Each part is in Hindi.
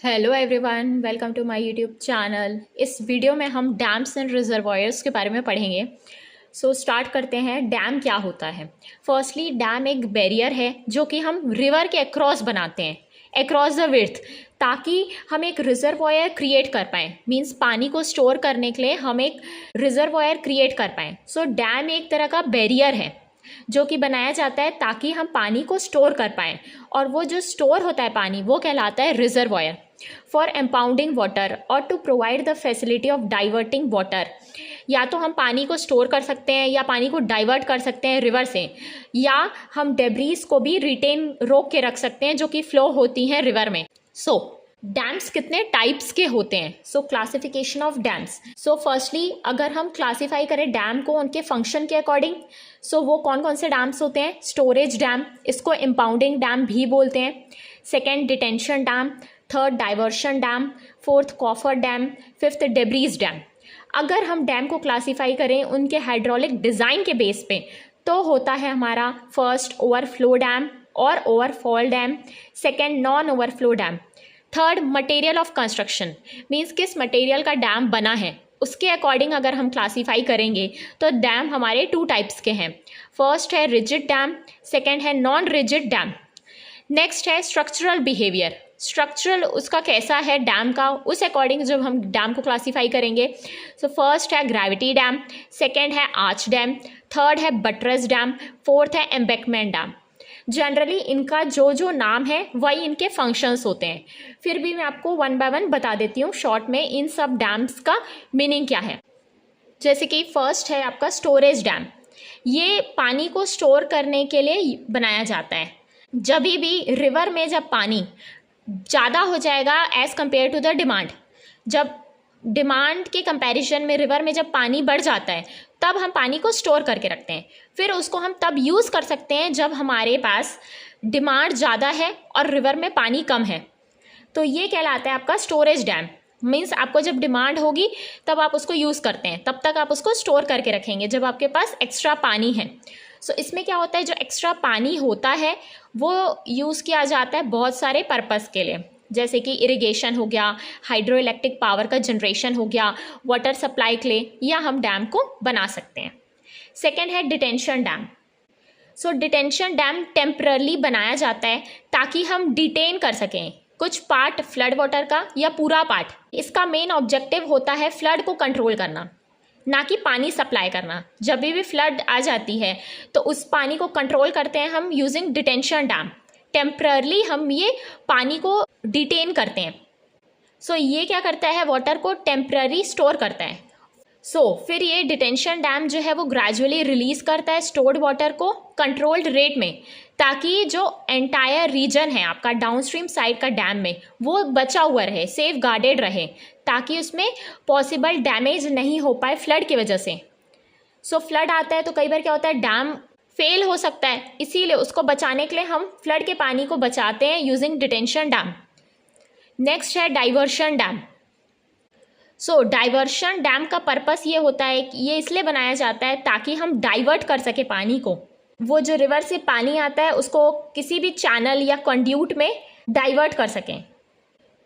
Hello everyone, welcome to my YouTube channel. इस वीडियो में हम डैम्स एंड रिजर्वॉयर्स के बारे में पढ़ेंगे। स्टार्ट करते हैं। डैम क्या होता है? फर्स्टली, डैम एक बैरियर है जो कि हम रिवर के अक्रॉस बनाते हैं, अक्रॉस द विड्थ, ताकि हम एक रिजर्वॉयर क्रिएट कर पाएँ। मींस पानी को स्टोर करने के लिए हम एक रिजर्वॉयर क्रिएट कर पाएँ। डैम एक तरह का बैरियर है जो कि बनाया जाता है ताकि हम पानी को स्टोर कर पाएँ, और वो जो स्टोर होता है पानी वो कहलाता है रिजर्वॉयर। फॉर एम्पाउंडिंग वाटर और to provide the facility of diverting water, या तो हम पानी को स्टोर कर सकते हैं या पानी को डाइवर्ट कर सकते हैं रिवर से, या हम डेब्रीज को भी रिटेन रोक के रख सकते हैं जो कि फ्लो होती हैं रिवर में। डैम्स कितने टाइप्स के होते हैं? Classification of dams. फर्स्टली, अगर हम क्लासीफाई करें डैम को उनके फंक्शन के अकॉर्डिंग, वो कौन कौन से डैम्स होते हैं? स्टोरेज डैम, इसको इम्पाउंडिंग डैम भी बोलते हैं। Second, detention dam. Third, diversion dam. Fourth, coffer dam. Fifth, debris dam. अगर हम डैम को क्लासीफाई करें उनके हाइड्रोलिक डिज़ाइन के बेस पे, तो होता है हमारा फर्स्ट, ओवरफ्लो डैम और overfall dam. Second, non overflow dam. Third, material of construction, means किस मटेरियल का डैम बना है उसके अकॉर्डिंग अगर हम क्लासीफाई करेंगे तो डैम हमारे टू टाइप्स के हैं। फर्स्ट है रिजिड डैम, सेकेंड है नॉन रिजिड डैम। नेक्स्ट है स्ट्रक्चरल बिहेवियर। स्ट्रक्चरल उसका कैसा है डैम का, उस अकॉर्डिंग जब हम डैम को क्लासीफाई करेंगे। फर्स्ट है ग्रेविटी डैम, सेकेंड है आर्च डैम, थर्ड है बटरेस डैम, फोर्थ है एम्बैंकमेंट डैम। जनरली इनका जो जो नाम है वही इनके फंक्शंस होते हैं। फिर भी मैं आपको वन बाय वन बता देती हूँ शॉर्ट में इन सब डैम्स का मीनिंग क्या है। जैसे कि फर्स्ट है आपका स्टोरेज डैम। ये पानी को स्टोर करने के लिए बनाया जाता है। जब भी रिवर में जब पानी ज़्यादा हो जाएगा as compared to the demand, जब डिमांड के कंपैरिजन में रिवर में जब पानी बढ़ जाता है तब हम पानी को स्टोर करके रखते हैं। फिर उसको हम तब यूज़ कर सकते हैं जब हमारे पास डिमांड ज़्यादा है और रिवर में पानी कम है। तो ये कहलाता है आपका स्टोरेज डैम। मीन्स आपको जब डिमांड होगी तब आप उसको यूज़ करते हैं, तब तक आप उसको स्टोर करके रखेंगे जब आपके पास एक्स्ट्रा पानी है। इसमें क्या होता है, जो एक्स्ट्रा पानी होता है वो यूज़ किया जाता है बहुत सारे पर्पस के लिए, जैसे कि इरिगेशन हो गया, हाइड्रो इलेक्ट्रिक पावर का जनरेशन हो गया, वाटर सप्लाई के लिए, या हम डैम को बना सकते हैं। सेकेंड है detention dam. Detention dam temporarily बनाया जाता है ताकि हम डिटेन कर सकें कुछ पार्ट फ्लड वाटर का या पूरा पार्ट। इसका मेन ऑब्जेक्टिव होता है फ्लड को कंट्रोल करना, ना कि पानी सप्लाई करना। जब भी फ्लड आ जाती है तो उस पानी को कंट्रोल करते हैं हम यूजिंग डिटेंशन डैम। टेम्परली हम ये पानी को डिटेन करते हैं। ये क्या करता है, वाटर को टेम्पररी स्टोर करता है। फिर ये डिटेंशन डैम जो है वो ग्रेजुअली रिलीज करता है स्टोर्ड वाटर को कंट्रोल्ड रेट में, ताकि जो एंटायर रीजन है आपका डाउनस्ट्रीम साइड का डैम में वो बचा हुआ रहे, सेफ गार्डेड रहे, ताकि उसमें पॉसिबल डैमेज नहीं हो पाए फ्लड की वजह से। फ्लड आता है तो कई बार क्या होता है, डैम फेल हो सकता है, इसीलिए उसको बचाने के लिए हम फ्लड के पानी को बचाते हैं यूजिंग डिटेंशन डैम। नेक्स्ट है डाइवर्शन डैम। डाइवर्शन डैम का पर्पस ये होता है कि ये इसलिए बनाया जाता है ताकि हम डाइवर्ट कर सके पानी को। वो जो रिवर से पानी आता है उसको किसी भी चैनल या कंड्यूट में डाइवर्ट कर सकें।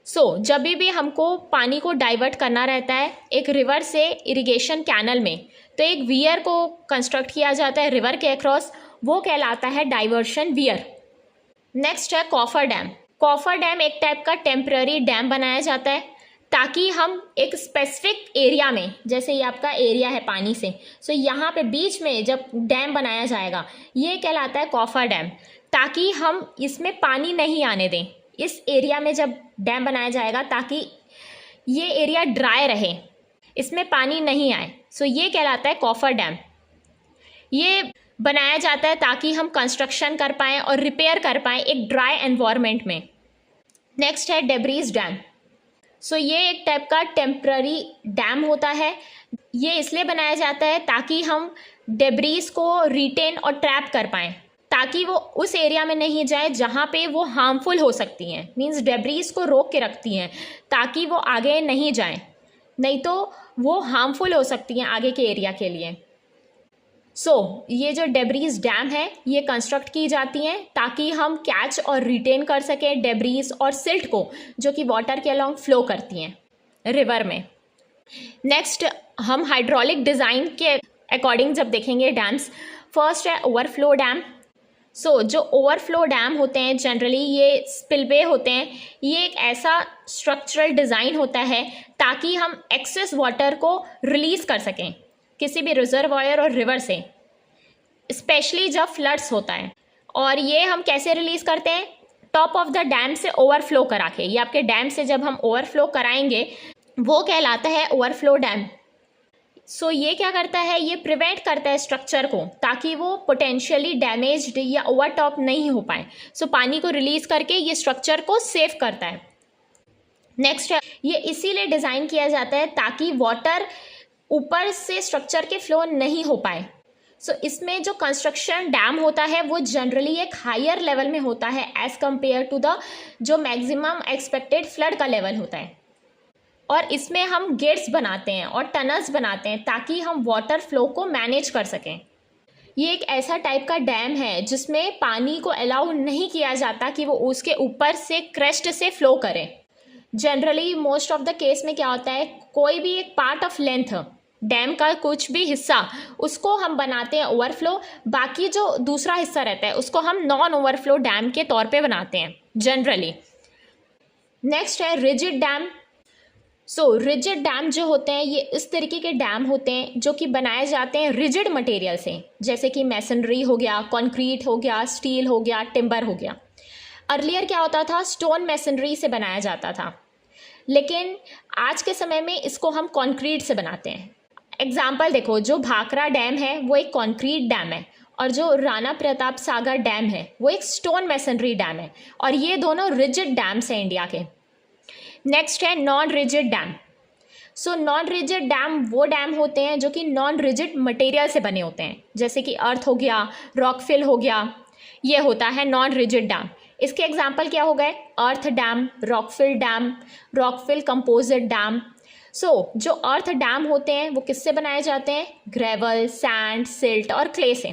जब भी हमको पानी को डाइवर्ट करना रहता है एक रिवर से इरिगेशन कैनल में, तो एक वियर को कंस्ट्रक्ट किया जाता है रिवर के अक्रॉस, वो कहलाता है डाइवर्शन वियर। नेक्स्ट है कॉफर डैम। कॉफर डैम एक टाइप का टेम्पररी डैम बनाया जाता है ताकि हम एक स्पेसिफिक एरिया में, जैसे ये आपका एरिया है पानी से, यहाँ पे बीच में जब डैम बनाया जाएगा ये कहलाता है कॉफर डैम, ताकि हम इसमें पानी नहीं आने दें। इस एरिया में जब डैम बनाया जाएगा ताकि ये एरिया ड्राई रहे, इसमें पानी नहीं आए, ये कहलाता है कॉफर डैम। ये बनाया जाता है ताकि हम कंस्ट्रक्शन कर पाएँ और रिपेयर कर पाएँ एक ड्राई एनवायरनमेंट में। नेक्स्ट है डेब्रीज डैम। ये एक टाइप का टेम्प्ररी डैम होता है। ये इसलिए बनाया जाता है ताकि हम डेब्रीज को रिटेन और ट्रैप कर पाएँ, ताकि वो उस एरिया में नहीं जाए जहाँ पे वो हार्मफुल हो सकती हैं। मींस डेब्रीज को रोक के रखती हैं ताकि वो आगे नहीं जाएं, नहीं तो वो हार्मफुल हो सकती हैं आगे के एरिया के लिए। ये जो डेब्रीज डैम है ये कंस्ट्रक्ट की जाती हैं ताकि हम कैच और रिटेन कर सकें डेब्रीज और सिल्ट को, जो कि वाटर के अलॉन्ग फ्लो करती हैं रिवर में। नेक्स्ट हम हाइड्रोलिक डिज़ाइन के अकॉर्डिंग जब देखेंगे डैम्स, फर्स्ट है ओवरफ्लो डैम। जो ओवरफ्लो डैम होते हैं जनरली ये स्पिलवे होते हैं। ये एक ऐसा स्ट्रक्चरल डिज़ाइन होता है ताकि हम एक्सेस वाटर को रिलीज़ कर सकें किसी भी रिजर्वायर और रिवर से, स्पेशली जब फ्लड्स होता है। और ये हम कैसे रिलीज़ करते हैं? टॉप ऑफ द डैम से ओवरफ्लो करा के। ये आपके डैम से जब हम ओवरफ्लो कराएंगे वो कहलाता है ओवरफ्लो डैम। ये क्या करता है? ये प्रिवेंट करता है स्ट्रक्चर को ताकि वो पोटेंशियली डैमेज्ड या ओवरटॉप नहीं हो पाए। पानी को रिलीज़ करके ये स्ट्रक्चर को सेव करता है। नेक्स्ट है, ये इसीलिए डिज़ाइन किया जाता है ताकि वाटर ऊपर से स्ट्रक्चर के फ्लो नहीं हो पाए। इसमें जो कंस्ट्रक्शन डैम होता है वो जनरली एक हायर लेवल में होता है एज कंपेयर टू द जो मैक्सिमम एक्सपेक्टेड फ्लड का लेवल होता है। और इसमें हम गेट्स बनाते हैं और टनल्स बनाते हैं ताकि हम वाटर फ्लो को मैनेज कर सकें। ये एक ऐसा टाइप का डैम है जिसमें पानी को अलाउ नहीं किया जाता कि वो उसके ऊपर से क्रेस्ट से फ्लो करे। Generally most of the case में क्या होता है, कोई भी एक पार्ट ऑफ लेंथ डैम का कुछ भी हिस्सा उसको हम बनाते हैं ओवरफ्लो, बाकी जो दूसरा हिस्सा रहता है उसको हम नॉन ओवरफ्लो डैम के तौर पे बनाते हैं जनरली। नेक्स्ट है रिजिड डैम। रिजिड डैम जो होते हैं ये इस तरीके के डैम होते हैं जो कि बनाए जाते हैं रिजिड मटेरियल से, जैसे कि मैसनरी हो गया, कंक्रीट हो गया, स्टील हो गया, टिम्बर हो गया। अर्लियर क्या होता था, स्टोन मैसनरी से बनाया जाता था, लेकिन आज के समय में इसको हम कंक्रीट से बनाते हैं। एग्जाम्पल देखो, जो भाखड़ा डैम है वो एक कंक्रीट डैम है और जो राणा प्रताप सागर डैम है वो एक स्टोन मैसनरी डैम है, और ये दोनों रिजिड डैम्स हैं इंडिया के। नेक्स्ट है non rigid dam. Non rigid dam वो डैम होते हैं जो कि नॉन रिजिड मटेरियल से बने होते हैं, जैसे कि अर्थ हो गया, रॉकफिल हो गया, ये होता है नॉन रिजिड डैम। इसके एग्जाम्पल क्या हो गए, अर्थ डैम, रॉकफिल कंपोजिट डैम। जो अर्थ डैम होते हैं वो किससे बनाए जाते हैं, ग्रेवल, सैंड, सिल्ट और क्ले से।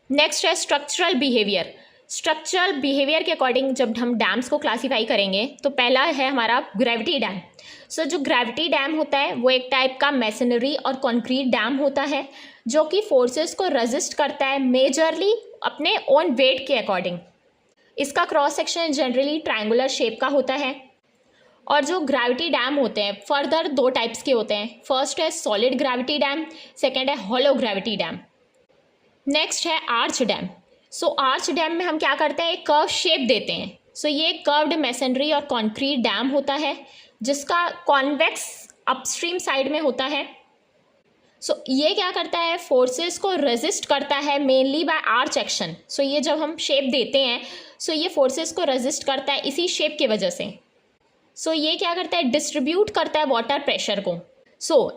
नेक्स्ट है स्ट्रक्चरल बिहेवियर। स्ट्रक्चरल बिहेवियर के अकॉर्डिंग जब हम डैम्स को क्लासीफाई करेंगे तो पहला है हमारा ग्रेविटी डैम। जो ग्रेविटी डैम होता है वो एक टाइप का मैसनरी और कंक्रीट डैम होता है जो कि फोर्सेस को रेजिस्ट करता है मेजरली अपने ओन वेट के अकॉर्डिंग। इसका cross section generally triangular shape का होता है। और जो ग्रेविटी डैम होते हैं फर्दर दो टाइप्स के होते हैं। फर्स्ट है सॉलिड ग्रेविटी डैम, सेकेंड है हॉलो ग्रेविटी डैम। नेक्स्ट है आर्च डैम। आर्च डैम में हम क्या करते हैं, एक कर्व शेप देते हैं। ये कर्व्ड मैसनरी और कंक्रीट डैम होता है जिसका कॉन्वेक्स अपस्ट्रीम साइड में होता है। ये क्या करता है, फोर्सेस को रेजिस्ट करता है मेनली बाय आर्च एक्शन। ये जब हम शेप देते हैं ये फोर्सेस को रेजिस्ट करता है इसी शेप की वजह से। ये क्या करता है, डिस्ट्रीब्यूट करता है वाटर प्रेशर को।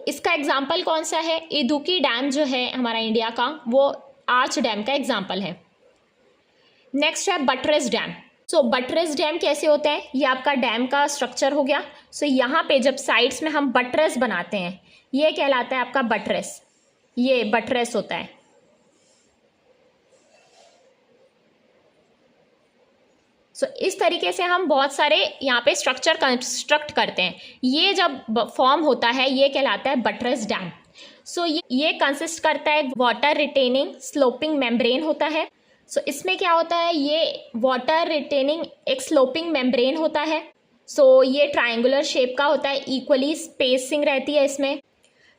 इसका एग्जाम्पल कौन सा है, इदुक्की डैम जो है हमारा इंडिया का वो आर्च डैम का एग्जाम्पल है। नेक्स्ट है बटरेस डैम। बटरेस डैम कैसे होता है, ये आपका डैम का स्ट्रक्चर हो गया। यहाँ पे जब साइड्स में हम बटरेस बनाते हैं ये कहलाता है आपका बटरेस। ये बटरेस होता है। इस तरीके से हम बहुत सारे यहाँ पे स्ट्रक्चर कंस्ट्रक्ट करते हैं। ये जब फॉर्म होता है ये कहलाता है बटरेस डैम। ये कंसिस्ट करता है वाटर रिटेनिंग स्लोपिंग मेम्ब्रेन होता है। इसमें क्या होता है, ये वाटर रिटेनिंग एक स्लोपिंग मेम्ब्रेन होता है। ये ट्रायंगुलर शेप का होता है, इक्वली स्पेसिंग रहती है इसमें।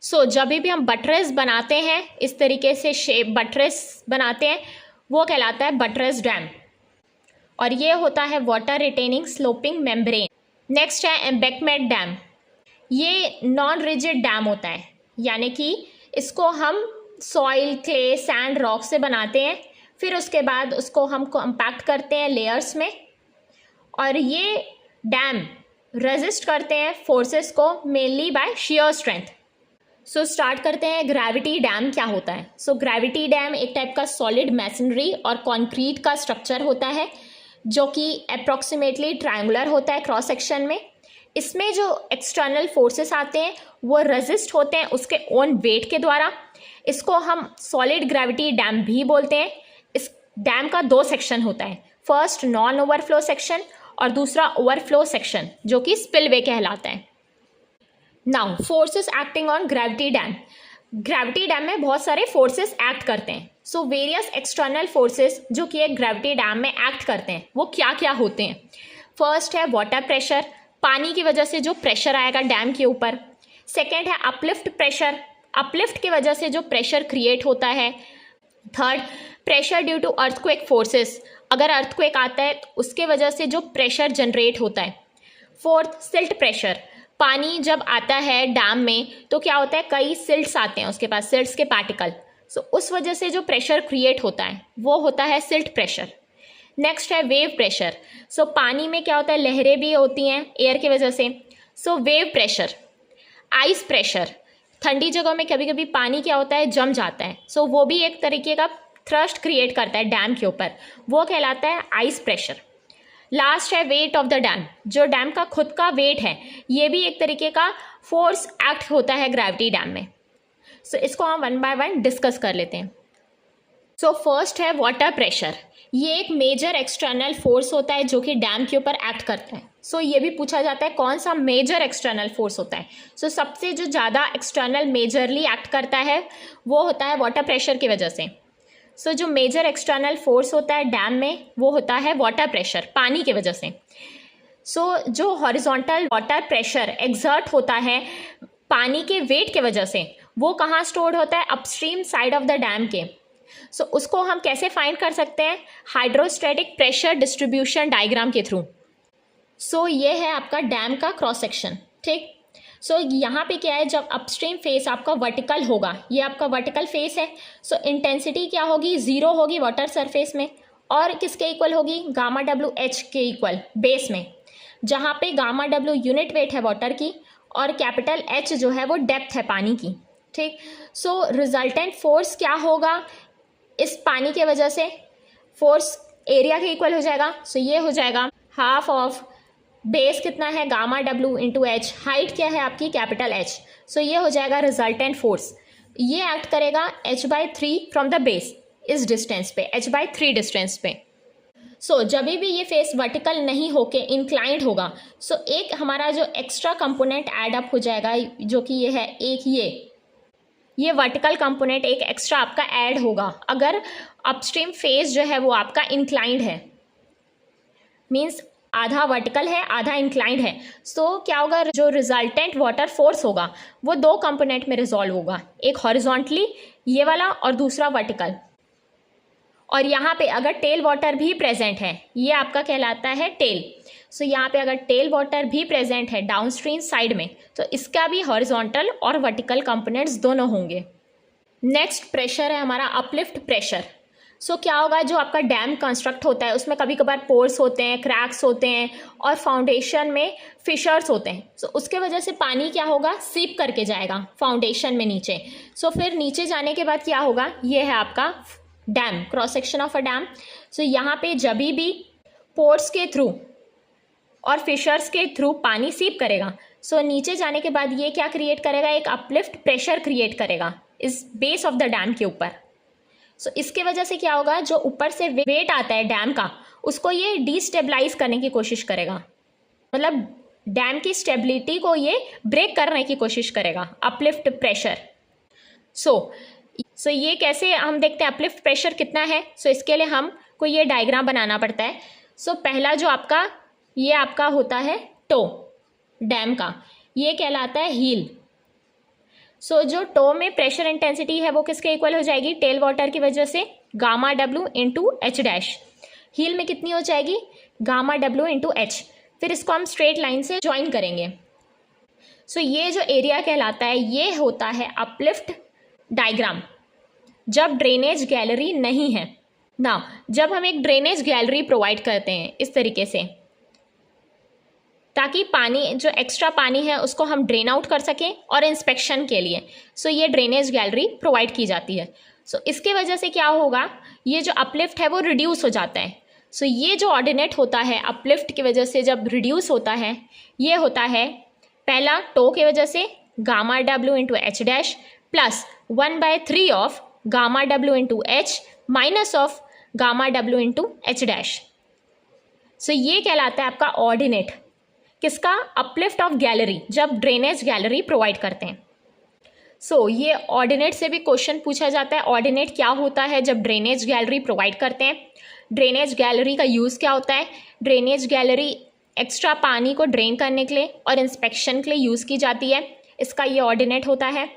जब भी हम बटरेस बनाते हैं इस तरीके से शेप बटरेस बनाते हैं वो कहलाता है बटरेस डैम, और ये होता है water retaining sloping membrane. Next है एम्बैंकमेंट डैम। ये नॉन रिजिड डैम होता है, यानी कि इसको हम सॉइल, क्ले, सैंड, रॉक से बनाते हैं, फिर उसके बाद उसको हम कॉम्पैक्ट करते हैं लेयर्स में, और ये डैम रेजिस्ट करते हैं फोर्सेस को mainly by shear strength. Start करते हैं ग्रेविटी डैम क्या होता है। ग्रेविटी डैम एक टाइप का सॉलिड मैसनरी और कंक्रीट का स्ट्रक्चर होता है जो कि अप्रॉक्सीमेटली ट्रायंगुलर होता है क्रॉस सेक्शन में। इसमें जो एक्सटर्नल फोर्सेस आते हैं वो रेजिस्ट होते हैं उसके ओन वेट के द्वारा। इसको हम सॉलिड ग्रेविटी डैम भी बोलते हैं। इस डैम का दो सेक्शन होता है, फर्स्ट नॉन ओवरफ्लो सेक्शन और दूसरा ओवरफ्लो सेक्शन जो कि स्पिलवे कहलाता है। Now forces acting on gravity dam. Gravity dam में बहुत सारे फोर्सेस एक्ट करते हैं। सो वेरियस एक्सटर्नल फोर्सेस जो कि एक ग्रेविटी डैम में एक्ट करते हैं वो क्या क्या होते हैं। फर्स्ट है वाटर प्रेशर, पानी की वजह से जो प्रेशर आएगा डैम के ऊपर। सेकेंड है अपलिफ्ट प्रेशर, अपलिफ्ट की वजह से जो प्रेशर क्रिएट होता है। Third pressure due to earthquake forces, अगर अर्थक्वेक आता है तो उसके वजह से जो प्रेशर जनरेट होता है। फोर्थ सिल्ट प्रेशर, पानी जब आता है डैम में तो क्या होता है, कई सिल्ट्स आते हैं उसके पास, सिल्ट्स के पार्टिकल। सो उस वजह से जो प्रेशर क्रिएट होता है वो होता है सिल्ट प्रेशर। नेक्स्ट है वेव प्रेशर। सो पानी में क्या होता है, लहरें भी होती हैं एयर की वजह से, सो वेव प्रेशर। आइस प्रेशर, ठंडी जगह में कभी कभी पानी क्या होता है, जम जाता है, सो वो भी एक तरीके का थ्रस्ट क्रिएट करता है डैम के ऊपर, वो कहलाता है आइस प्रेशर। लास्ट है वेट ऑफ द डैम, जो डैम का खुद का वेट है ये भी एक तरीके का फोर्स एक्ट होता है ग्रेविटी डैम में। सो इसको हम वन बाय वन डिस्कस कर लेते हैं। सो फर्स्ट है वाटर प्रेशर, ये एक मेजर एक्सटर्नल फोर्स होता है जो कि डैम के ऊपर एक्ट करता है। सो ये भी पूछा जाता है कौन सा मेजर एक्सटर्नल फोर्स होता है। सो सबसे जो ज़्यादा एक्सटर्नल मेजरली एक्ट करता है वो होता है वाटर प्रेशर की वजह से। सो जो मेजर एक्सटर्नल फोर्स होता है डैम में वो होता है वाटर प्रेशर, पानी की वजह से। सो जो हॉरिजॉन्टल वाटर प्रेशर एक्सर्ट होता है पानी के वेट के वजह से वो कहाँ स्टोर्ड होता है, upstream side of the dam के। सो उसको हम कैसे फाइंड कर सकते हैं, हाइड्रोस्टैटिक प्रेशर डिस्ट्रीब्यूशन डायग्राम के थ्रू। सो ये है आपका डैम का क्रॉस सेक्शन, ठीक। सो यहाँ पे क्या है, जब अपस्ट्रीम फेस आपका वर्टिकल होगा, ये आपका वर्टिकल फेस है, सो इंटेंसिटी क्या होगी, ज़ीरो होगी वाटर सरफेस में, और किसके इक्वल होगी, गामा डब्ल्यू एच के इक्वल बेस में, जहाँ पे गामा डब्ल्यू यूनिट वेट है वाटर की और कैपिटल एच जो है वो डेप्थ है पानी की, ठीक। सो रिजल्टेंट फोर्स क्या होगा, इस पानी के वजह से फोर्स एरिया के इक्वल हो जाएगा। सो ये हो जाएगा हाफ ऑफ बेस कितना है, gamma W into H, height क्या है आपकी, कैपिटल एच। सो ये हो जाएगा रिजल्टेंट फोर्स। ये एक्ट करेगा h/3 फ्रॉम द बेस, इस डिस्टेंस पे, h/3 डिस्टेंस पे। सो जब भी ये फेस वर्टिकल नहीं होके इंक्लाइंड होगा, सो एक हमारा जो एक्स्ट्रा कंपोनेंट ऐड अप हो जाएगा, जो कि ये है एक ये वर्टिकल कंपोनेंट एक एक्स्ट्रा आपका ऐड होगा अगर अपस्ट्रीम फेस जो है वो आपका इंक्लाइंड है, मीन्स आधा वर्टिकल है आधा इंक्लाइंड है। सो क्या होगा, जो रिजल्टेंट वाटर फोर्स होगा वो दो कंपोनेंट में रिजॉल्व होगा, एक हॉरिजॉन्टली ये वाला और दूसरा वर्टिकल। और यहाँ पे अगर टेल वाटर भी प्रेजेंट है, ये आपका कहलाता है टेल। सो यहाँ पे अगर टेल वाटर भी प्रेजेंट है डाउनस्ट्रीम साइड में, तो इसका भी हॉरिजॉन्टल और वर्टिकल कंपोनेंट्स दोनों होंगे। नेक्स्ट प्रेशर है हमारा अपलिफ्ट प्रेशर। सो क्या होगा, जो आपका डैम कंस्ट्रक्ट होता है उसमें कभी कभार पोर्स होते हैं, क्रैक्स होते हैं और फाउंडेशन में फिशर्स होते हैं। सो उसके वजह से पानी क्या होगा, सीप करके जाएगा फाउंडेशन में नीचे। सो फिर नीचे जाने के बाद क्या होगा, ये है आपका dam, cross section of a dam. So यहाँ पे जब भी पोर्स के थ्रू और फिशर्स के थ्रू पानी सीप करेगा, सो नीचे जाने के बाद ये क्या क्रिएट करेगा, एक अपलिफ्ट प्रेशर क्रिएट करेगा इस बेस ऑफ द डैम के ऊपर। सो इसके वजह से क्या होगा, जो ऊपर से वेट आता है डैम का उसको ये डिस्टेबलाइज करने की कोशिश करेगा, मतलब डैम की स्टेबिलिटी को ये ब्रेक करने की कोशिश करेगा, अपलिफ्ट प्रेशर। सो ये कैसे हम देखते हैं अपलिफ्ट प्रेशर कितना है। सो इसके लिए हमको ये डायग्राम बनाना पड़ता है। सो पहला जो आपका ये आपका होता है टो डैम का, ये कहलाता है हील। सो जो टो में प्रेशर इंटेंसिटी है वो किसके इक्वल हो जाएगी, टेल वाटर की वजह से gamma W into H dash. Heel में कितनी हो जाएगी, गामा डब्ल्यू इंटू एच। फिर इसको हम स्ट्रेट लाइन से ज्वाइन करेंगे। सो ये जो एरिया कहलाता है ये होता है अपलिफ्ट डायग्राम, जब ड्रेनेज गैलरी नहीं है ना। जब हम एक ड्रेनेज गैलरी प्रोवाइड करते हैं इस तरीके से, ताकि पानी जो एक्स्ट्रा पानी है उसको हम ड्रेन आउट कर सकें और इंस्पेक्शन के लिए, सो ये ड्रेनेज गैलरी प्रोवाइड की जाती है। सो इसके वजह से क्या होगा, ये जो अपलिफ्ट है वो रिड्यूस हो जाता है। सो ये जो ऑर्डिनेट होता है अपलिफ्ट की वजह से जब रिड्यूस होता है, ये होता है पहला टो की वजह से gamma W into H dash plus 1/3 of gamma W into H minus of gamma W into H dash. So ये कहलाता है आपका ऑर्डिनेट, किसका? अपलिफ्ट ऑफ गैलरी, जब ड्रेनेज गैलरी प्रोवाइड करते हैं। सो ये ऑर्डिनेट से भी क्वेश्चन पूछा जाता है, ऑर्डिनेट क्या होता है जब ड्रेनेज गैलरी प्रोवाइड करते हैं। ड्रेनेज गैलरी का यूज़ क्या होता है? ड्रेनेज गैलरी एक्स्ट्रा पानी को ड्रेन करने के लिए और इंस्पेक्शन के लिए यूज़ की जाती है, इसका ये ऑर्डिनेट होता है।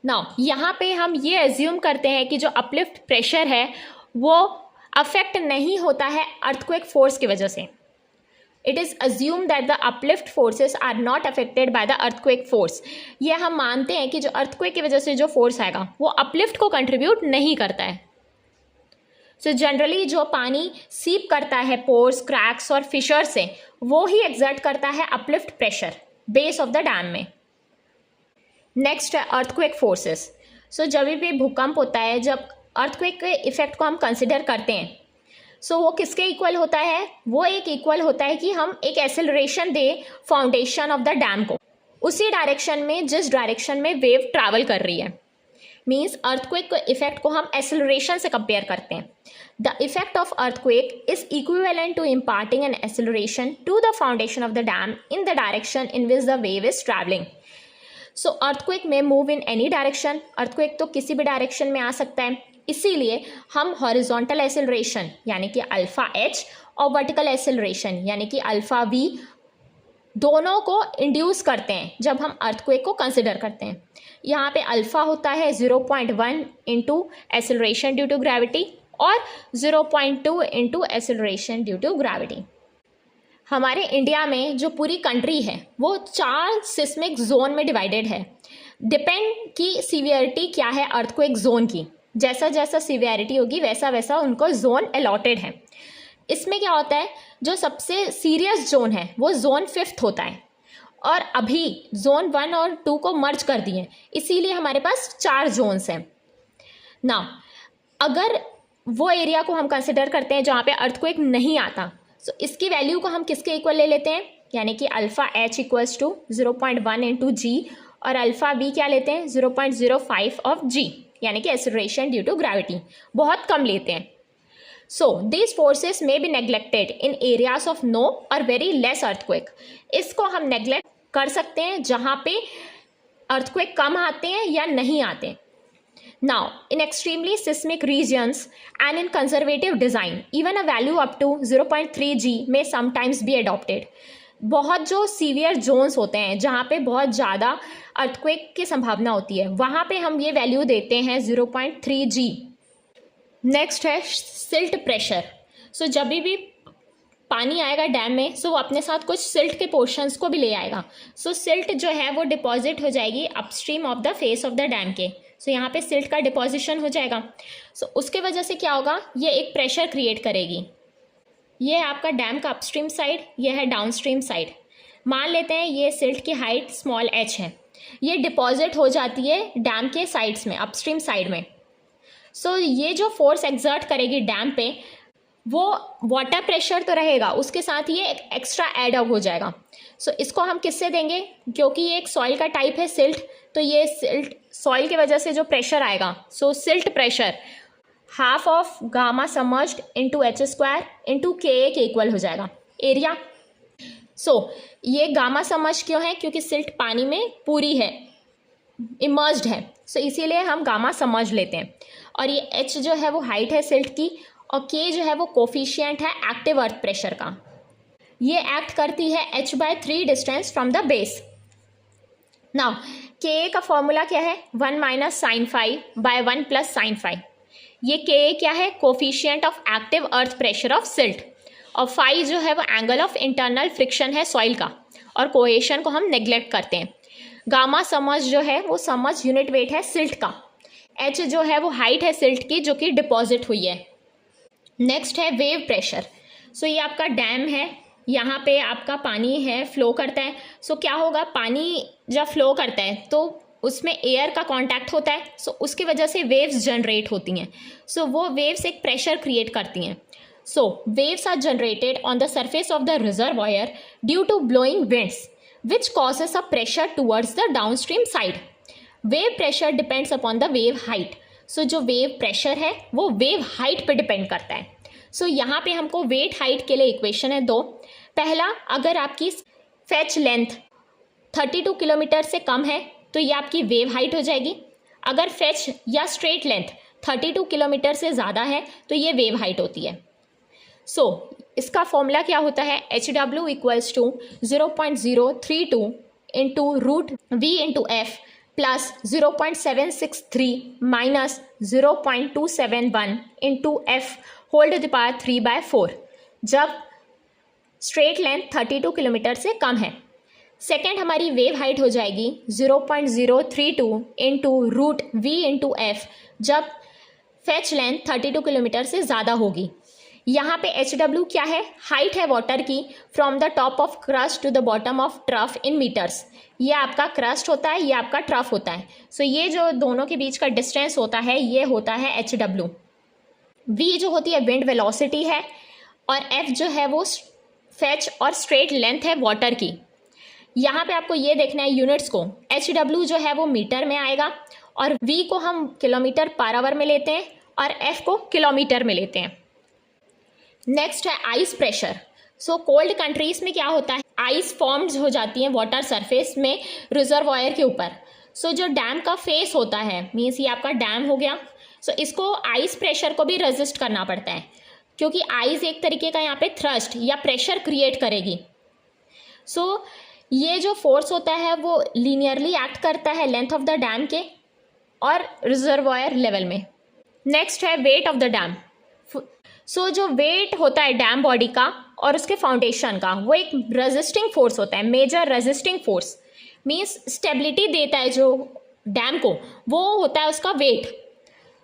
नाउ यहाँ पे हम ये एज्यूम करते हैं कि जो अपलिफ्ट प्रेशर है वो अफेक्ट नहीं होता है अर्थक्वेक फोर्स की वजह से। It is assume that the uplift forces are not affected by the earthquake force. ये हम मानते हैं कि जो अर्थक्वेक की वजह से जो फोर्स आएगा वो अपलिफ्ट को कंट्रीब्यूट नहीं करता है। सो जनरली जो पानी सीप करता है पोर्स, क्रैक्स और फिशर से, वो ही एक्सर्ट करता है uplift pressure base of the dam में। नेक्स्ट है अर्थक्वेक फोर्सेस। सो जब भी भूकंप होता है, जब अर्थक्वेक के इफेक्ट को हम कंसिडर करते हैं, सो वो किसके इक्वल होता है? वो एक इक्वल होता है कि हम एक acceleration they foundation of the dam को उसी डायरेक्शन में जिस डायरेक्शन में वेव ट्रैवल कर रही है। मीन्स अर्थक्वेक के इफेक्ट को हम एक्सेलरेशन से कंपेयर करते हैं। The effect of earthquake is equivalent to imparting an acceleration to the foundation of the dam in the direction in which the wave is travelling. So earthquake में move in any direction, earthquake तो किसी भी डायरेक्शन में आ सकता है, इसीलिए हम हॉरिजॉन्टल एक्सेलरेशन यानी कि अल्फा एच और वर्टिकल एक्सेलरेशन यानी कि अल्फा वी दोनों को इंड्यूस करते हैं जब हम अर्थक्वेक को कंसिडर करते हैं। यहाँ पे अल्फा होता है 0.1 into acceleration due to gravity और 0.2 into acceleration due to gravity. हमारे इंडिया में जो पूरी कंट्री है वो 4 सिस्मिक जोन में डिवाइडेड है। डिपेंड की सीवियरिटी क्या है अर्थक्वेक जोन की, जैसा जैसा सीवियरिटी होगी वैसा वैसा उनको जोन अलॉटेड है। इसमें क्या होता है, जो सबसे सीरियस जोन है वो जोन 5th होता है और अभी जोन 1 और 2 को मर्ज कर दिए, इसीलिए हमारे पास 4 जोन्स हैं। नाउ अगर वो एरिया को हम कंसिडर करते हैं जहाँ पे अर्थक्वेक नहीं आता, सो इसकी वैल्यू को हम किसके इक्वल ले लेते हैं, यानी कि alpha h equals to 0.1 into g और अल्फा बी क्या लेते हैं 0.05 ऑफ जी, यानी कि एक्सेलरेशन ड्यू टू ग्रेविटी, बहुत कम लेते हैं। सो दीज फोर्सेस में be neglected in areas of no or very less earthquake. इसको हम नेग्लेक्ट कर सकते हैं जहाँ पे अर्थक्वेक कम आते हैं या नहीं आते। Now, in extremely seismic regions and in conservative design, even a value up to 0.3 G may sometimes be adopted. बहुत जो सीवियर जोन्स होते हैं जहाँ पे बहुत ज़्यादा अर्थक्वेक की संभावना होती है, वहाँ पे हम ये वैल्यू देते हैं 0.3 G। नेक्स्ट है सिल्ट प्रेशर। सो जब भी पानी आएगा डैम में, सो वो अपने साथ कुछ सिल्ट के पोर्शंस को भी ले आएगा। सो सिल्ट जो है वो डिपॉजिट हो जाएगी upstream of the face of the dam के। सो यहाँ पे सिल्ट का डिपोजिशन हो जाएगा। सो उसके वजह से क्या होगा, ये एक प्रेशर क्रिएट करेगी। ये है आपका डैम का अपस्ट्रीम साइड, ये है डाउनस्ट्रीम साइड। मान लेते हैं ये सिल्ट की हाइट स्मॉल h है, ये डिपॉजिट हो जाती है डैम के साइड्स में, अपस्ट्रीम साइड में। सो ये जो फोर्स एक्सर्ट करेगी डैम पे, वो वाटर प्रेशर तो रहेगा, उसके साथ ये एक एक्स्ट्रा एड अप हो जाएगा। सो इसको हम किससे देंगे, क्योंकि ये एक सॉइल का टाइप है सिल्ट, तो ये सिल्ट सॉइल की वजह से जो प्रेशर आएगा, so silt pressure half of gamma submerged into h square into K A के इक्वल हो जाएगा एरिया। सो ये गामा समर्ज क्यों है, क्योंकि सिल्ट पानी में पूरी है, इमर्ज्ड है, सो इसीलिए हम गामा समर्ज लेते हैं। और ये एच जो है वो हाइट है सिल्ट की, और के जो है वो कोफिशिएंट है एक्टिव अर्थ प्रेशर का। ये एक्ट करती है h/3 distance from the base. Now K का फॉर्मूला क्या है, 1 minus sine phi by 1 plus sine phi. ये के क्या है, coefficient of active earth pressure of silt, और फाई जो है वो एंगल ऑफ इंटरनल फ्रिक्शन है सॉइल का, और कोहेशन को हम नेग्लेक्ट करते हैं। गामा समर्ज जो है वो समर्ज यूनिट वेट है सिल्ट का। एच जो है वो हाइट है सिल्ट की जो कि डिपॉजिट हुई है। नेक्स्ट है वेव प्रेशर। सो ये आपका डैम है, यहाँ पे आपका पानी है, फ्लो करता है। सो क्या होगा, पानी जब फ्लो करता है तो उसमें एयर का कांटेक्ट होता है, सो उसकी वजह से वेव्स जनरेट होती हैं। सो वो वेव्स एक प्रेशर क्रिएट करती हैं। So waves are generated on the surface of the reservoir due to blowing winds, which causes a pressure towards the downstream side. Wave pressure depends upon the wave height. So जो wave pressure है वो wave height पे depend करता है. So यहाँ पे हमको wave height के लिए इक्वेशन है दो. पहला, अगर आपकी fetch length 32 किलोमीटर से कम है तो ये आपकी वेव हाइट हो जाएगी. अगर fetch या स्ट्रेट लेंथ 32 किलोमीटर से ज़्यादा है तो ये वेव हाइट होती है. सो इसका फॉर्मूला क्या होता है, HW equals to 0.032 into root V into F plus 0.763 minus 0.271 into F whole to the power 3/4 जब स्ट्रेट लेंथ 32 किलोमीटर से कम है. सेकेंड, हमारी वेव हाइट हो जाएगी 0.032 into root V into F जब फेच लेंथ 32 किलोमीटर से ज़्यादा होगी. यहाँ पे HW क्या है, हाइट है वाटर की from the top of crust to the bottom of trough in metres. ये आपका क्रस्ट होता है, ये आपका ट्रफ होता है. सो ये जो दोनों के बीच का डिस्टेंस होता है ये होता है HW. V जो होती है विंड वेलोसिटी है और F जो है वो फेच और स्ट्रेट लेंथ है वाटर की. यहाँ पे आपको ये देखना है यूनिट्स को, HW जो है वो मीटर में आएगा और V को हम किलोमीटर पर आवर में लेते हैं और F को किलोमीटर में लेते हैं. नेक्स्ट है ice pressure. So cold countries में क्या होता है, आइस फॉर्म्ड हो जाती है वाटर सरफेस में रिजर्वायर के ऊपर. सो जो डैम का फेस होता है, मीन्स ये आपका डैम हो गया. सो इसको आइस प्रेशर को भी रेजिस्ट करना पड़ता है क्योंकि आइस एक तरीके का यहाँ पे थ्रस्ट या प्रेशर क्रिएट करेगी. सो ये जो फोर्स होता है वो लीनियरली एक्ट करता है लेंथ ऑफ द डैम के और रिजर्वायर लेवल में. नेक्स्ट है वेट ऑफ द डैम. सो जो वेट होता है डैम बॉडी का और उसके फाउंडेशन का वो एक रेजिस्टिंग फोर्स होता है, major resisting force. Means stability देता है जो डैम को, वो होता है उसका weight.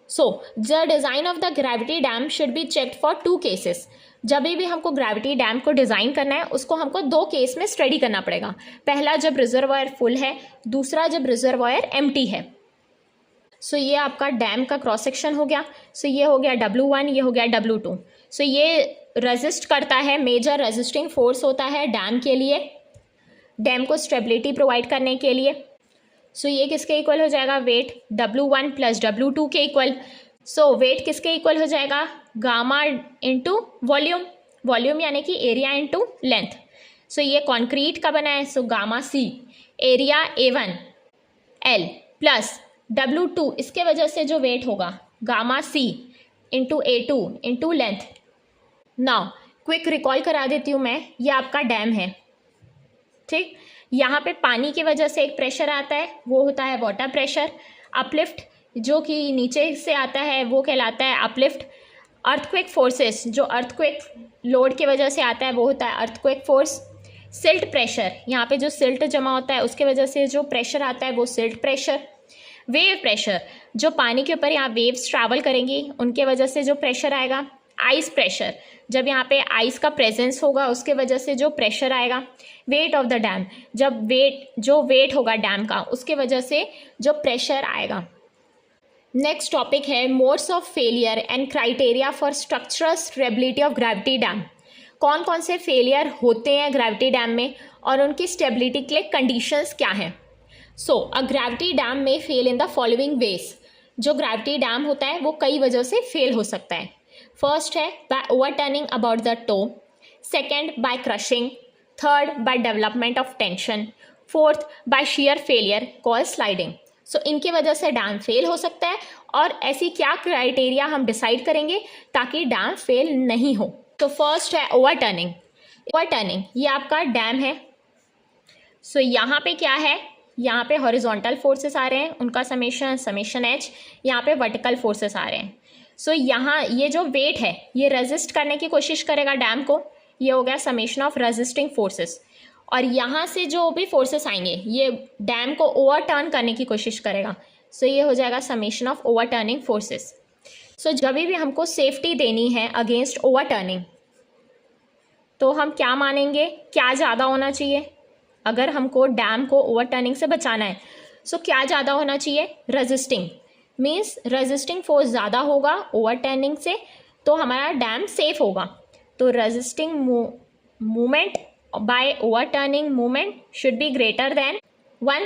So the design of the gravity dam should be checked for 2 cases. जब भी हमको ग्रेविटी डैम को डिज़ाइन करना है उसको हमको 2 केस में स्टडी करना पड़ेगा. पहला जब रिजर्वायर फुल है, दूसरा जब रिजर्वायर एम्प्टी है. सो ये आपका डैम का क्रॉस सेक्शन हो गया. सो ये हो गया W1, ये हो गया W2. सो ये रेजिस्ट करता है, मेजर रेजिस्टिंग फोर्स होता है डैम के लिए, डैम को स्टेबिलिटी प्रोवाइड करने के लिए. सो ये किसके इक्वल हो जाएगा, वेट W1 प्लस W2 के इक्वल. सो वेट किसके इक्वल हो जाएगा, गामा इंटू वॉल्यूम, वॉल्यूम यानी कि एरिया इंटू लेंथ. सो ये कॉन्क्रीट का बना है, so gamma C area A1 L plus W2 इसके वजह से जो वेट होगा gamma C into A2 into length. Now quick recall करा देती हूँ मैं, ये आपका डैम है, ठीक. यहाँ पे पानी की वजह से एक प्रेशर आता है, वो होता है वाटर प्रेशर. अपलिफ्ट जो कि नीचे से आता है वो कहलाता है अपलिफ्ट. अर्थक्वेक फोर्सेस जो अर्थक्वेक लोड की वजह से आता है वो होता है अर्थक्वेक फोर्स. सिल्ट प्रेशर, यहाँ पे जो सिल्ट जमा होता है उसके वजह से जो प्रेशर आता है वो सिल्ट प्रेशर. वेव प्रेशर, जो पानी के ऊपर यहाँ वेव्स ट्रैवल करेंगी उनके वजह से जो प्रेशर आएगा. आइस प्रेशर, जब यहाँ पे आइस का प्रेजेंस होगा उसके वजह से जो प्रेशर आएगा. वेट ऑफ द डैम, जब वेट होगा डैम का उसके वजह से जो प्रेशर आएगा. नेक्स्ट टॉपिक है modes of failure and criteria for structural stability of gravity dam. कौन कौन से फेलियर होते हैं ग्रेविटी डैम में और उनकी स्टेबिलिटी के लिए कंडीशंस क्या हैं. सो अ ग्रेविटी डैम में fail in the following veg. जो ग्रेविटी डैम होता है वो कई वजह से फेल हो सकता है. फर्स्ट है by overturning about the toe. Second by crushing. Third by development of tension. Fourth by shear failure called sliding. So इनकी वजह से डैम फेल हो सकता है और ऐसी क्या क्राइटेरिया हम डिसाइड करेंगे ताकि डैम फेल नहीं हो. तो फर्स्ट है ओवरटर्निंग. ओवरटर्निंग ये आपका डैम है. सो यहाँ पे क्या है, यहाँ पे हॉरिजॉन्टल फोर्सेस आ रहे हैं, उनका समेशन H. यहाँ पे वर्टिकल फोर्सेस आ रहे हैं. सो यहाँ ये जो वेट है ये रेजिस्ट करने की कोशिश करेगा डैम को, ये हो गया समेशन ऑफ रेजिस्टिंग फोर्सेस. और यहाँ से जो भी फोर्सेस आएंगे ये डैम को ओवरटर्न करने की कोशिश करेगा. सो ये हो जाएगा समेशन ऑफ ओवरटर्निंग फोर्सेस. सो जब भी हमको सेफ्टी देनी है अगेंस्ट ओवरटर्निंग तो हम क्या मानेंगे, क्या ज़्यादा होना चाहिए. अगर हमको डैम को ओवरटर्निंग से बचाना है सो क्या ज़्यादा होना चाहिए, रेजिस्टिंग. मीन्स रेजिस्टिंग फोर्स ज़्यादा होगा ओवरटर्निंग से तो हमारा डैम सेफ होगा। तो resisting movement by overturning movement should be greater than 1.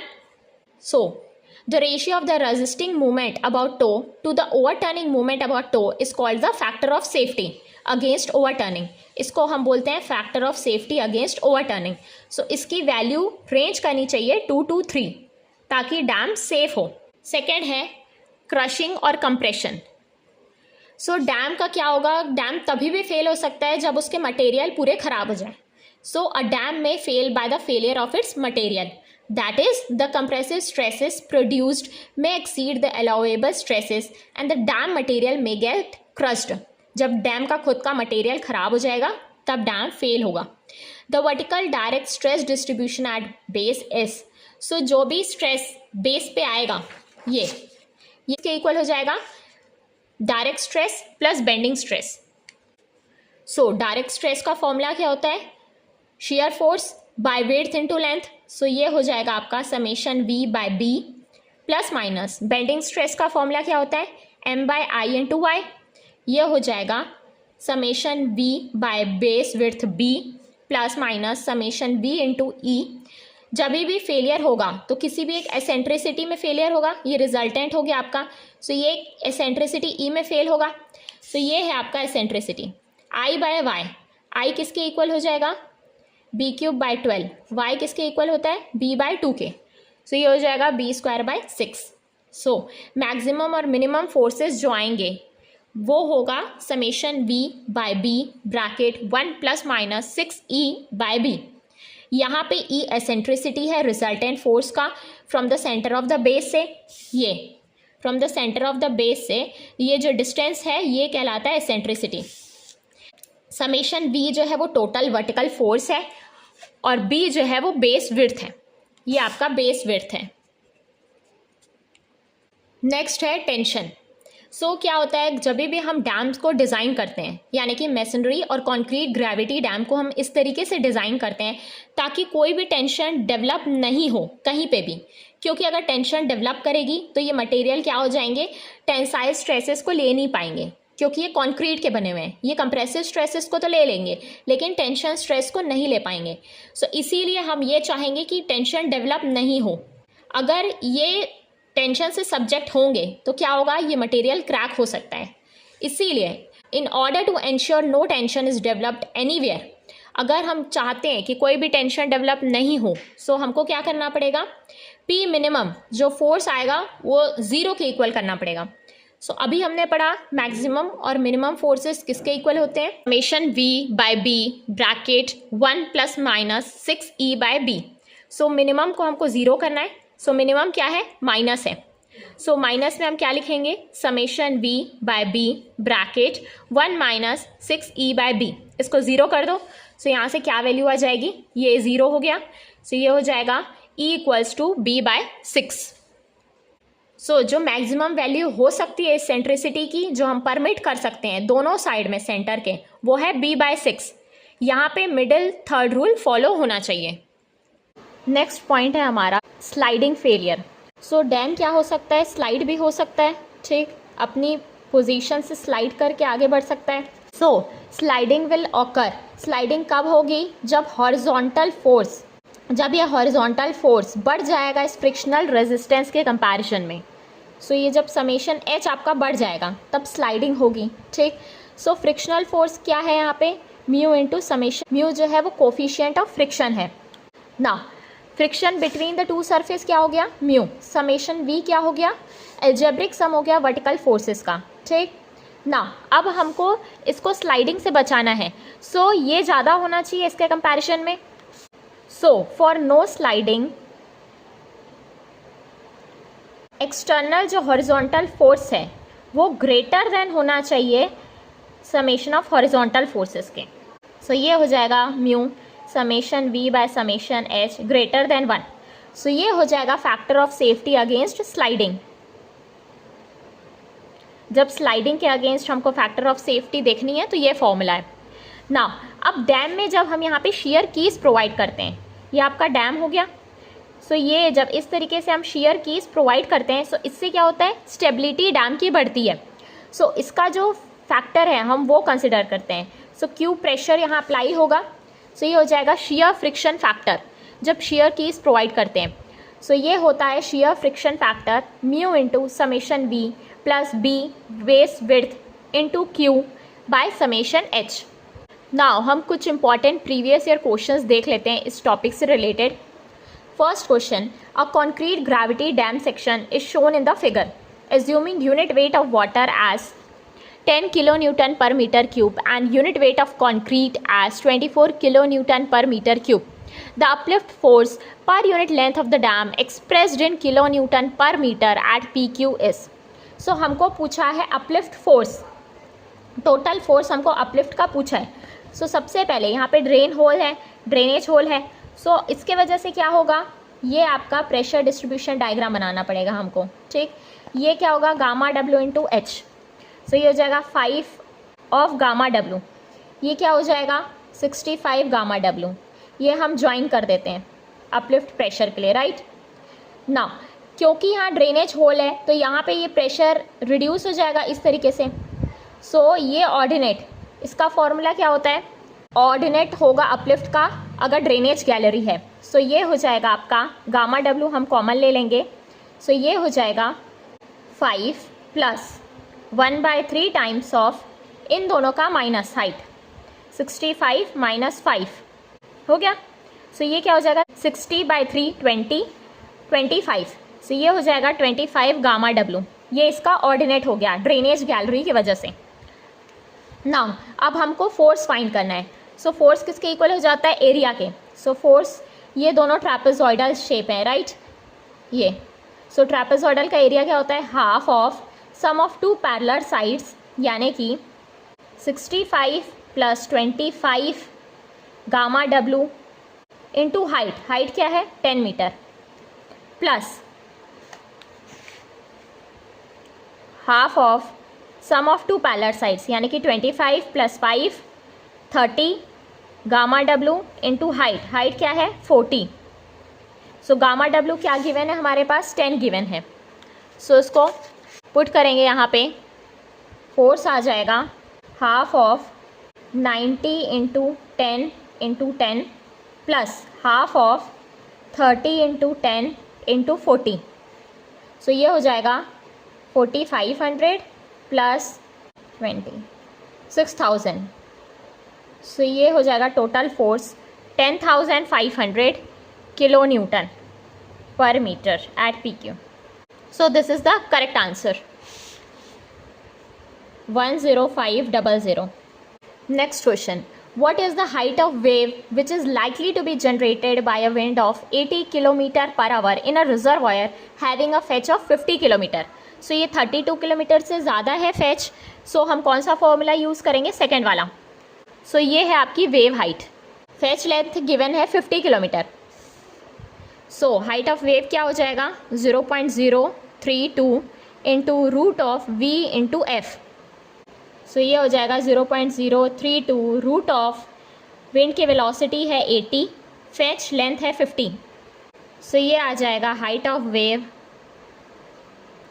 So the ratio of the resisting movement about toe to the overturning movement about toe is called the factor of safety against overturning. इसको हम बोलते हैं factor of safety against overturning. So इसकी वैल्यू रेंज करनी चाहिए 2 to 3 ताकि डैम सेफ हो। सेकेंड है क्रशिंग और कंप्रेशन। सो डैम का क्या होगा, डैम तभी भी फेल हो सकता है जब उसके मटेरियल पूरे खराब हो जाए। सो अ डैम में fail by the failure of its material, that is the compressive stresses produced may exceed the allowable stresses and the dam material may get crushed. जब डैम का खुद का मटेरियल खराब हो जाएगा तब डैम फेल होगा। The vertical direct stress distribution at base is, so जो भी स्ट्रेस बेस पे आएगा ये के इक्वल हो जाएगा direct stress plus bending stress. So direct stress का फॉर्मूला क्या होता है, shear force by width into length. So ये हो जाएगा आपका summation v by b plus minus bending stress का फॉर्मूला क्या होता है m by I into y. ये हो जाएगा summation v by base width b plus minus summation v into e. जब भी फेलियर होगा तो किसी भी एक एसेंट्रिसिटी में फेलियर होगा, ये रिजल्टेंट हो गया आपका। सो ये एसेंट्रिसिटी ई में फेल होगा। सो ये है आपका eccentricity i by y. I किसके इक्वल हो जाएगा बी क्यूब बाय 12, वाई किसके इक्वल होता है बी बाय 2k। सो ये हो जाएगा b square by 6। So maximum और मिनिमम फोर्सेस जो आएंगे वो होगा summation v by b bracket 1 plus minus 6e by b. यहाँ पे ई एसेंट्रिसिटी है रिजल्टेंट फोर्स का from the centre of the base से, ये from the centre of the base से ये जो डिस्टेंस है ये कहलाता है एसेंट्रिसिटी। समेशन वी जो है वो टोटल वर्टिकल फोर्स है और बी जो है वो बेस विड्थ है, ये आपका बेस विड्थ है। नेक्स्ट है टेंशन। सो क्या होता है जब भी हम डैम्स को डिज़ाइन करते हैं, यानी कि मेसनरी और कंक्रीट ग्रेविटी डैम को हम इस तरीके से डिज़ाइन करते हैं ताकि कोई भी टेंशन डेवलप नहीं हो कहीं पे भी, क्योंकि अगर टेंशन डेवलप करेगी तो ये मटेरियल क्या हो जाएंगे टेंसाइल स्ट्रेसेस को ले नहीं पाएंगे, क्योंकि ये कंक्रीट के बने हुए हैं। ये कंप्रेसिव स्ट्रेसेस को तो ले लेंगे लेकिन टेंशन स्ट्रेस को नहीं ले पाएंगे। सो इसीलिए हम ये चाहेंगे कि टेंशन डेवलप नहीं हो। अगर ये टेंशन से सब्जेक्ट होंगे तो क्या होगा, ये मटेरियल क्रैक हो सकता है। इसीलिए in order to ensure no tension is developed anywhere, अगर हम चाहते हैं कि कोई भी टेंशन डेवलप नहीं हो सो हमको क्या करना पड़ेगा, पी मिनिमम जो फोर्स आएगा वो 0 के इक्वल करना पड़ेगा। सो अभी हमने पढ़ा मैक्सिमम और मिनिमम फोर्सेस किसके इक्वल होते हैं, summation v by b bracket 1 plus minus 6e by b। So minimum को हमको 0 करना है। सो मिनिमम क्या है, माइनस है। सो माइनस में हम क्या लिखेंगे, summation v by b bracket 1 minus 6e by b। इसको 0 कर दो। सो यहाँ से क्या वैल्यू आ जाएगी, ये 0 हो गया। सो ये हो जाएगा e equals to b by 6। So जो मैक्सिमम वैल्यू हो सकती है एसेंट्रिसिटी की, जो हम परमिट कर सकते हैं दोनों साइड में सेंटर के, वो है b बाय 6। यहाँ पे मिडिल थर्ड रूल फॉलो होना चाहिए। नेक्स्ट पॉइंट है हमारा स्लाइडिंग फेलियर। सो डैम क्या हो सकता है, स्लाइड भी हो सकता है, ठीक, अपनी पोजीशन से स्लाइड करके आगे बढ़ सकता है। सो स्लाइडिंग विल ऑकर, स्लाइडिंग कब होगी, जब हॉरिजॉन्टल फोर्स, जब ये हॉरिजॉन्टल फोर्स बढ़ जाएगा इस फ्रिक्शनल रेजिस्टेंस के कंपैरिजन में। सो ये जब समेशन h आपका बढ़ जाएगा तब स्लाइडिंग होगी, ठीक। सो फ्रिक्शनल फोर्स क्या है यहाँ पे, म्यू इंटू समेशन, म्यू जो है वो कोफिशिएंट ऑफ फ्रिक्शन है ना। Friction between the two surface क्या हो गया, म्यू, समेशन v क्या हो गया, एल्जेब्रिक सम हो गया वर्टिकल फोर्सेस का, ठीक ना। अब हमको इसको स्लाइडिंग से बचाना है। सो ये ज़्यादा होना चाहिए इसके कंपैरिजन में। So for no sliding external जो हॉरिजॉन्टल फोर्स है वो ग्रेटर देन होना चाहिए समेशन ऑफ हॉरिजॉन्टल फोर्सेस के। सो ये हो जाएगा mu summation v by summation h greater than 1। सो ये हो जाएगा factor of safety against sliding. जब स्लाइडिंग के अगेंस्ट हमको फैक्टर ऑफ सेफ्टी देखनी है तो ये फॉर्मूला है ना। अब डैम में जब हम यहाँ पे शियर कीज प्रोवाइड करते हैं, ये आपका डैम हो गया। सो ये जब इस तरीके से हम शियर कीज प्रोवाइड करते हैं सो इससे क्या होता है, स्टेबिलिटी डैम की बढ़ती है। सो इसका जो फैक्टर है हम वो कंसिडर करते हैं। सो क्यू प्रेशर यहाँ अप्लाई होगा, सो ये हो जाएगा शेयर फ्रिक्शन फैक्टर जब शेयर कीज प्रोवाइड करते हैं। सो ये होता है shear friction factor mu into summation b plus b base width into q by summation h. Now हम कुछ इंपॉर्टेंट प्रीवियस ईयर क्वेश्चंस देख लेते हैं इस टॉपिक से related. First question, a concrete gravity dam section is shown in the figure assuming unit weight of water as 10 kilonewton per meter cube and unit weight of concrete as 24 kilonewton per meter cube. The uplift force per unit length of the dam expressed in kilonewton per meter at PQ is. So हमको पूछा है uplift force, टोटल फोर्स हमको अपलिफ्ट का पूछा है। सो सबसे पहले यहाँ पे ड्रेन होल है, ड्रेनेज होल है। सो इसके वजह से क्या होगा, ये आपका प्रेशर डिस्ट्रीब्यूशन डायग्राम बनाना पड़ेगा हमको, ठीक। ये क्या होगा, गामा डब्ल्यू इंटू एच। सो ये हो जाएगा 5 ऑफ गामा डब्ल्यू, ये क्या हो जाएगा 65 गामा डब्ल्यू। ये हम ज्वाइन कर देते हैं अपलिफ्ट प्रेशर के लिए, राइट ना। क्योंकि यहाँ ड्रेनेज होल है तो यहाँ पे ये प्रेशर रिड्यूस हो जाएगा इस तरीके से। सो ये ऑर्डिनेट, इसका फॉर्मूला क्या होता है, ऑर्डिनेट होगा अपलिफ्ट का अगर ड्रेनेज गैलरी है। सो ये हो जाएगा आपका गामा डब्ल्यू, हम कॉमन ले लेंगे। सो ये हो जाएगा 5 प्लस 1/3 टाइम्स ऑफ इन दोनों का माइनस हाइट 65 माइनस 5 हो गया। सो ये क्या हो जाएगा 60/3 25। सो ये हो जाएगा 25 गामा डब्ल्यू। ये इसका ऑर्डिनेट हो गया ड्रेनेज गैलरी की वजह से। नाउ अब हमको फोर्स फाइंड करना है। सो फोर्स किसके इक्वल हो जाता है, एरिया के। सो फोर्स, ये दोनों ट्रैपेजॉइडल शेप है, राइट ये। सो ट्रैपेजॉइडल का एरिया क्या होता है, half of sum of two parallel sides, यानी कि 65 plus 25 gamma W into height, height क्या है 10 metre, plus half of sum of two parallel sides, यानी कि 25 plus 5 30 gamma W into height, height क्या है 40। सो गामा डब्ल्यू क्या गिवन है हमारे पास, 10 गिवन है। सो इसको पुट करेंगे यहाँ पे, फोर्स आ जाएगा half of 90 into 10 into 10 plus half of 30 into 10 into 40। सो ये हो जाएगा 4500 प्लस 20 6000। सो ये हो जाएगा total force 10,500 kilo newton per metre at PQ. So this is the correct answer, 10500. Next question, what is the height of wave which is likely to be generated by a wind of 80 km per hour in a reservoir having a fetch of 50 km? So ये 32 किलोमीटर से ज़्यादा है fetch. So हम कौन सा फॉर्मूला यूज़ करेंगे, सेकेंड वाला। सो ये है आपकी wave height, fetch length given है 50 kilometre. So height of wave क्या हो जाएगा 0.032 into root of v into f. So ये हो जाएगा 0.032 रूट ऑफ विंड की वेलोसिटी है 80, फैच लेंथ है 50। सो ये आ जाएगा height of wave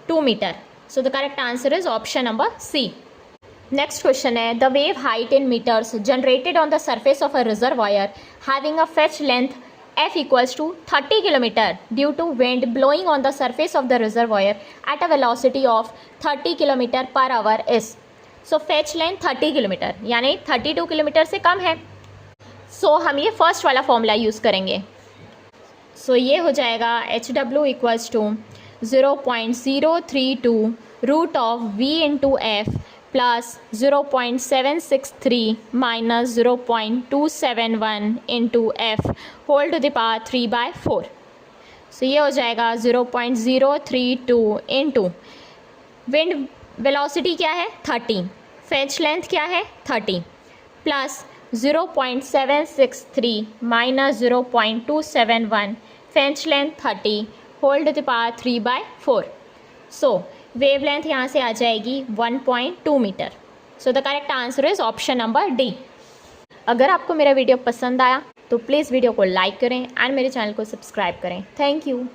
2 metre. So the correct answer is option number C. Next question है, the wave height in metres generated on the surface of a reservoir having a fetch length f equals to 30 km due to wind blowing on the surface of the reservoir at a velocity of 30 km per hour is. So fetch length 30 km यानी 32 किलोमीटर से कम है। सो हम ये फर्स्ट वाला फॉर्मूला यूज़ करेंगे। सो ये हो जाएगा HW equals to 0.032 root of v into F plus 0.763 minus 0.271 into F whole to the power 3/4। So ये हो जाएगा 0.032 इंटू विंड वेलोसिटी क्या है 30, फेच लेंथ क्या है 30 plus 0.763 minus 0.271 fetch length 30 whole to the power 3/4। So wave length यहाँ से आ जाएगी 1.2 metre. So the correct answer is option number D. अगर आपको मेरा वीडियो पसंद आया तो प्लीज़ वीडियो को लाइक करें एंड मेरे चैनल को सब्सक्राइब करें। Thank you.